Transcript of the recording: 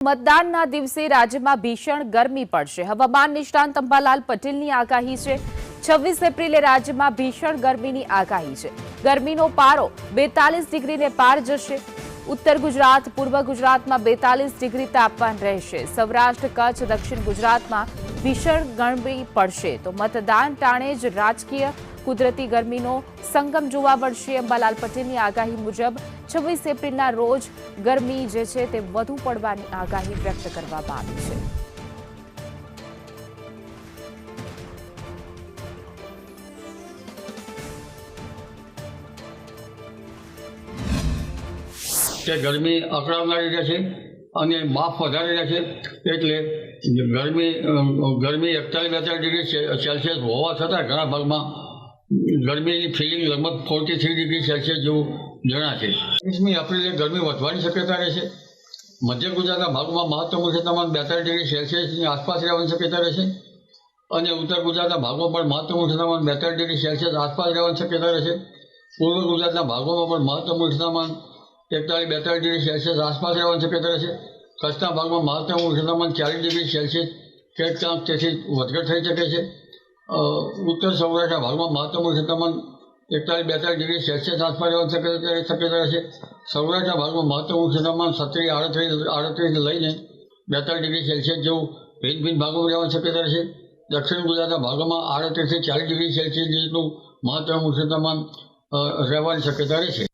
મતદાનના દિવસે રાજ્યમાં ભીષણ ગરમી પડશે। હવામાન નિષ્ણાંત અંબાલાલ પટેલની આગાહી છે। 26 એપ્રિલે રાજ્યમાં ભીષણ ગરમીની આગાહી છે। ગરમીનો પારો 42 ડિગ્રીને પાર જશે। ઉત્તર ગુજરાત, પૂર્વ ગુજરાતમાં 42 ડિગ્રી તાપમાન રહેશે। સૌરાષ્ટ્ર, કચ્છ, દક્ષિણ ગુજરાતમાં ભીષણ ગરમી પડશે। તો મતદાન ટાણે જ રાજકીય કુદરતી ગરમીનો સંગમ જોવા મળશે। અંબાલાલ પટેલની આગાહી મુજબ 26 એપ્રિલના રોજ ગરમી જે છે તે વધુ પડવાની આગાહી વ્યક્ત કરવામાં આવી છે। કે ગરમી અકળાવનારી રહેશે અને માફ વધારે રહેશે। એટલે ગરમી 41-42 ડિગ્રી સેલ્સિયસ હોવા છતાં ઘણા ભાગમાં ગરમીની ફિલિંગ લગભગ 43 ડિગ્રી સેલ્સિયસ જેવું જણાશે। 21મી એપ્રિલે ગરમી વધવાની શક્યતા રહેશે। મધ્ય ગુજરાતના ભાગમાં મહત્તમ ઓછું તાપમાન 42 ડિગ્રી સેલ્સિયસની આસપાસ રહેવાની શક્યતા રહેશે અને ઉત્તર ગુજરાતના ભાગમાં પણ મહત્તમ ઓછું તાપમાન 42 ડિગ્રી સેલ્સિયસ આસપાસ રહેવાની શક્યતા રહેશે। પૂર્વ ગુજરાતના ભાગોમાં પણ મહત્તમ ઓછું તાપમાન 41-42 ડિગ્રી સેલ્સિયસ આસપાસ રહેવાની શક્યતા રહેશે। કચ્છના ભાગમાં મહત્તમ ઓછું તાપમાન 40 ડિગ્રી સેલ્સિયસ ક્યાંક તેથી વધઘટ થઈ શકે છે। ઉત્તર સૌરાષ્ટ્રના ભાગમાં મહત્તમ ઓછું તાપમાન 41-42 ડિગ્રી સેલ્સિયસ આસપાસ રહેવાની શક્યતા રહેશે। સૌરાષ્ટ્રના ભાગમાં મહત્તમ ઓછું તાપમાન 37-38 લઈને 42 ડિગ્રી સેલ્સિયસ જેવું ભિન્ન ભાગોમાં રહેવાની શક્યતા રહેશે। દક્ષિણ ગુજરાતના ભાગોમાં 38 થી 40 ડિગ્રી સેલ્સિયસ જેટલું મહત્તમ ઓછું તાપમાન રહેવાની શક્યતા રહેશે।